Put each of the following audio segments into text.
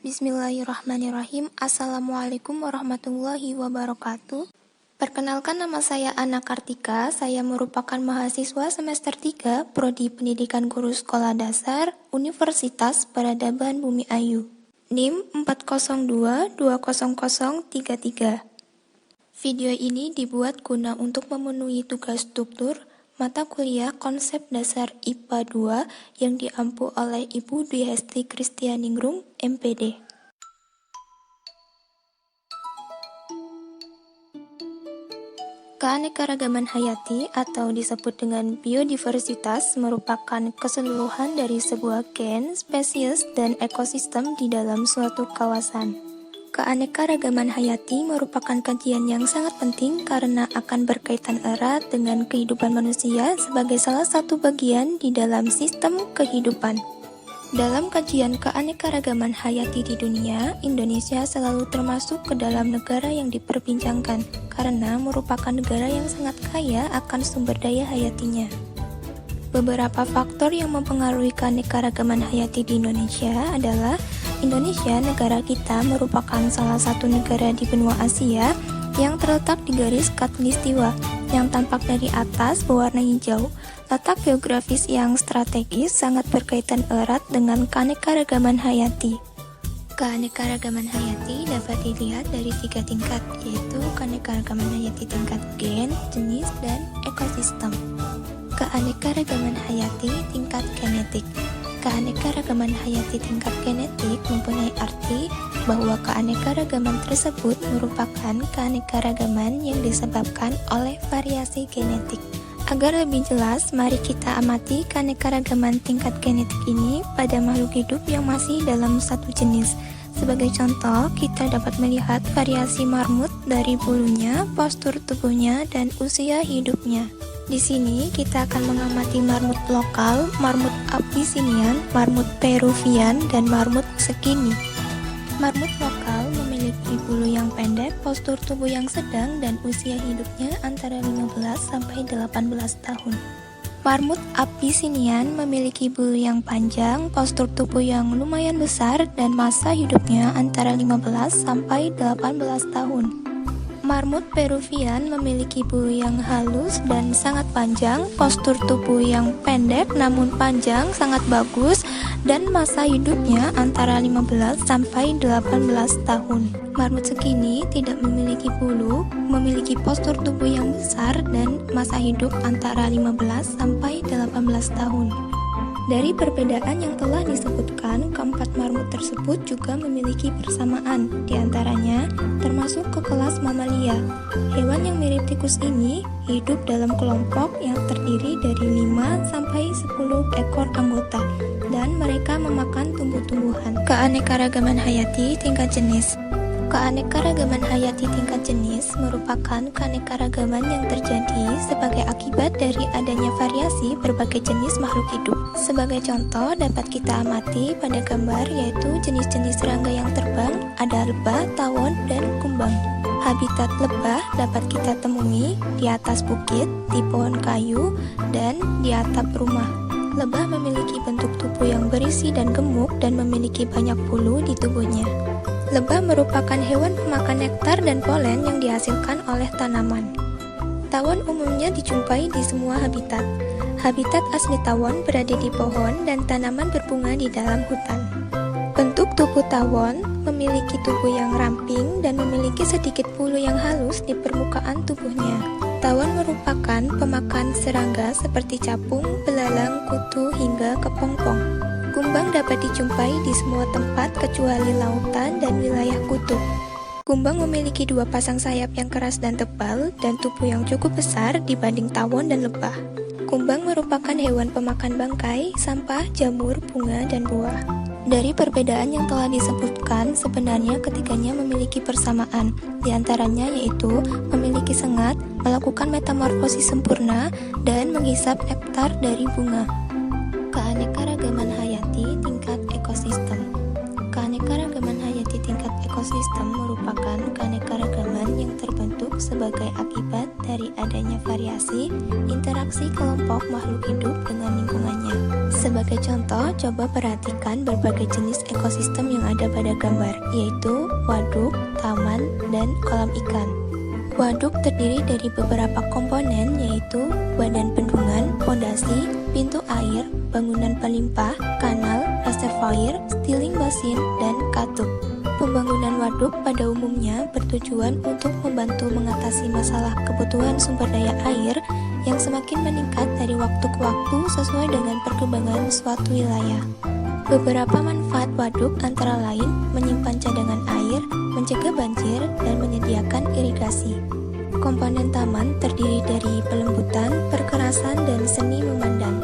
Bismillahirrahmanirrahim. Assalamualaikum warahmatullahi wabarakatuh. Perkenalkan, nama saya Ana Kartika. Saya merupakan mahasiswa semester 3 Prodi Pendidikan Guru Sekolah Dasar Universitas Peradaban Bumi Ayu. NIM 402200033. Video ini dibuat guna untuk memenuhi tugas struktur mata kuliah konsep dasar IPA 2 yang diampu oleh Ibu Dwi Hesti Kristianingrum, MPD. Keanekaragaman hayati atau disebut dengan biodiversitas merupakan keseluruhan dari sebuah gen, spesies, dan ekosistem di dalam suatu kawasan. Keanekaragaman hayati merupakan kajian yang sangat penting karena akan berkaitan erat dengan kehidupan manusia sebagai salah satu bagian di dalam sistem kehidupan. Dalam kajian keanekaragaman hayati di dunia, Indonesia selalu termasuk ke dalam negara yang diperbincangkan karena merupakan negara yang sangat kaya akan sumber daya hayatinya. Beberapa faktor yang mempengaruhi keanekaragaman hayati di Indonesia adalah Indonesia, negara kita, merupakan salah satu negara di benua Asia yang terletak di garis khatulistiwa yang tampak dari atas berwarna hijau. Letak geografis yang strategis sangat berkaitan erat dengan keanekaragaman hayati. Keanekaragaman hayati dapat dilihat dari 3 tingkat, yaitu keanekaragaman hayati tingkat gen, jenis, dan ekosistem. Keanekaragaman hayati tingkat genetik. Keanekaragaman hayati tingkat genetik mempunyai arti bahwa keanekaragaman tersebut merupakan keanekaragaman yang disebabkan oleh variasi genetik. Agar lebih jelas, mari kita amati keanekaragaman tingkat genetik ini pada makhluk hidup yang masih dalam satu jenis. Sebagai contoh, kita dapat melihat variasi marmut dari bulunya, postur tubuhnya, dan usia hidupnya. Di sini kita akan mengamati marmut lokal, marmut Abyssinian, marmut Peruvian, dan marmut Skinny. Marmut lokal memiliki bulu yang pendek, postur tubuh yang sedang, dan usia hidupnya antara 15 sampai 18 tahun. Marmut Abyssinian memiliki bulu yang panjang, postur tubuh yang lumayan besar, dan masa hidupnya antara 15 sampai 18 tahun. Marmut Peruvian memiliki bulu yang halus dan sangat panjang, postur tubuh yang pendek namun panjang sangat bagus, dan masa hidupnya antara 15 sampai 18 tahun. Marmut Skinny tidak memiliki bulu, memiliki postur tubuh yang besar, dan masa hidup antara 15 sampai 18 tahun. Dari perbedaan yang telah disebutkan, keempat marmut tersebut juga memiliki persamaan, diantaranya termasuk ke kelas mamalia. Hewan yang mirip tikus ini hidup dalam kelompok yang terdiri dari 5 sampai 10 ekor anggota, dan mereka memakan tumbuh-tumbuhan. Keanekaragaman hayati tingkat jenis. Keanekaragaman hayati tingkat jenis merupakan keanekaragaman yang terjadi sebagai akibat dari adanya variasi berbagai jenis makhluk hidup. Sebagai contoh dapat kita amati pada gambar, yaitu jenis-jenis serangga yang terbang, ada lebah, tawon, dan kumbang. Habitat lebah dapat kita temui di atas bukit, di pohon kayu, dan di atap rumah. Lebah memiliki bentuk tubuh yang berisi dan gemuk dan memiliki banyak bulu di tubuhnya. Lebah merupakan hewan pemakan nektar dan polen yang dihasilkan oleh tanaman. Tawon umumnya dijumpai di semua habitat. Habitat asli tawon berada di pohon dan tanaman berbunga di dalam hutan. Bentuk tubuh tawon memiliki tubuh yang ramping dan memiliki sedikit bulu yang halus di permukaan tubuhnya. Tawon merupakan pemakan serangga seperti capung, belalang, kutu, hingga kepompong. Kumbang dapat dijumpai di semua tempat kecuali lautan dan wilayah kutub. Kumbang memiliki 2 pasang sayap yang keras dan tebal dan tubuh yang cukup besar dibanding tawon dan lebah. Kumbang merupakan hewan pemakan bangkai, sampah, jamur, bunga, dan buah. Dari perbedaan yang telah disebutkan, sebenarnya ketiganya memiliki persamaan, diantaranya yaitu memiliki sengat, melakukan metamorfosis sempurna, dan menghisap nektar dari bunga. Keanekaragaman hayati tingkat ekosistem. Keanekaragaman hayati tingkat ekosistem merupakan keanekaragaman yang terbentuk sebagai akibat dari adanya variasi interaksi kelompok makhluk hidup dengan lingkungannya. Sebagai contoh, coba perhatikan berbagai jenis ekosistem yang ada pada gambar, yaitu waduk, taman, dan kolam ikan. Waduk terdiri dari beberapa komponen, yaitu badan bendungan, pondasi, pintu air, bangunan pelimpah, kanal, reservoir, stealing basin, dan katup. Pembangunan waduk pada umumnya bertujuan untuk membantu mengatasi masalah kebutuhan sumber daya air yang semakin meningkat dari waktu ke waktu sesuai dengan perkembangan suatu wilayah. Beberapa manfaat waduk antara lain menyimpan cadangan air, mencegah banjir, dan menyediakan irigasi. Komponen taman terdiri dari pelembutan, perkerasan, dan seni memandang.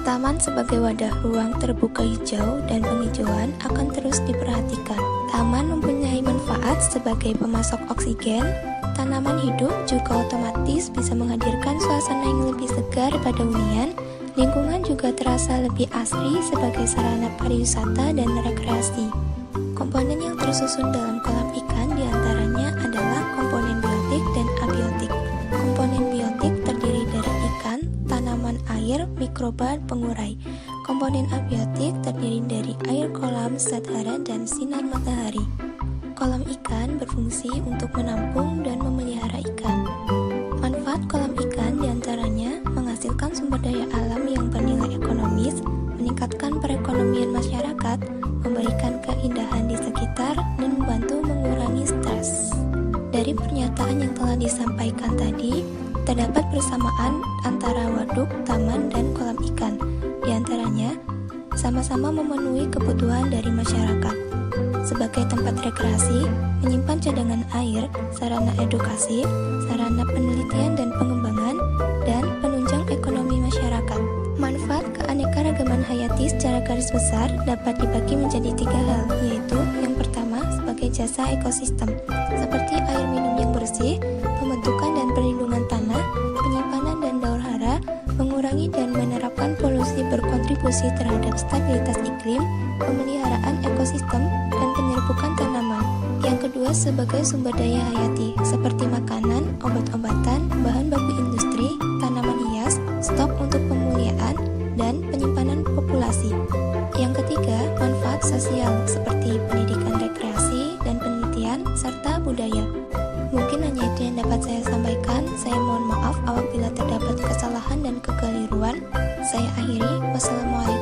Taman sebagai wadah ruang terbuka hijau dan penghijauan akan terus diperhatikan. Taman mempunyai manfaat sebagai pemasok oksigen. Tanaman hidup juga otomatis bisa menghadirkan suasana yang lebih segar pada hunian. Lingkungan juga terasa lebih asri sebagai sarana pariwisata dan rekreasi. Komponen yang tersusun dalam kolam ikan diantaranya adalah komponen biotik dan abiotik. Komponen biotik terdiri dari ikan, tanaman air, mikroba, pengurai. Komponen abiotik terdiri dari air kolam, zat hara, dan sinar matahari. Kolam ikan berfungsi untuk menampung dan memelihara ikan. Manfaat kolam ikan diantaranya menghasilkan sumber daya alam yang bernilai ekonomis, meningkatkan perekonomian masyarakat, memberikan keindahan di sekitar, dan membantu mengurangi stres. Dari pernyataan yang telah disampaikan tadi, terdapat persamaan antara waduk, taman, dan kolam ikan. Di antaranya, sama-sama memenuhi kebutuhan dari masyarakat. Sebagai tempat rekreasi, menyimpan cadangan air, sarana edukasi, sarana penelitian dan pengembangan, dan penunjang ekonomi masyarakat. Manfaat keanekaragaman hayati secara garis besar dapat dibagi menjadi 3 hal, yaitu yang pertama sebagai jasa ekosistem, seperti air minum yang bersih, pembentukan dan perlindungan tanah, penyimpanan dan daur hara, mengurangi dan menerapkan polusi berkontribusi terhadap stabilitas iklim, pemeliharaan ekosistem, dan penyerbukan tanaman. Yang kedua sebagai sumber daya hayati, seperti makanan, obat-obatan, bahan baku industri, tanaman hias, stok untuk pemuliaan, dan penyimpanan populasi. Yang ketiga, manfaat sosial, seperti pendidikan rekreasi dan penelitian, serta budaya. Mungkin hanya itu yang dapat saya sampaikan. Saya mohon maaf apabila terdapat kesalahan dan kekeliruan. Saya akhiri. Wassalamualaikum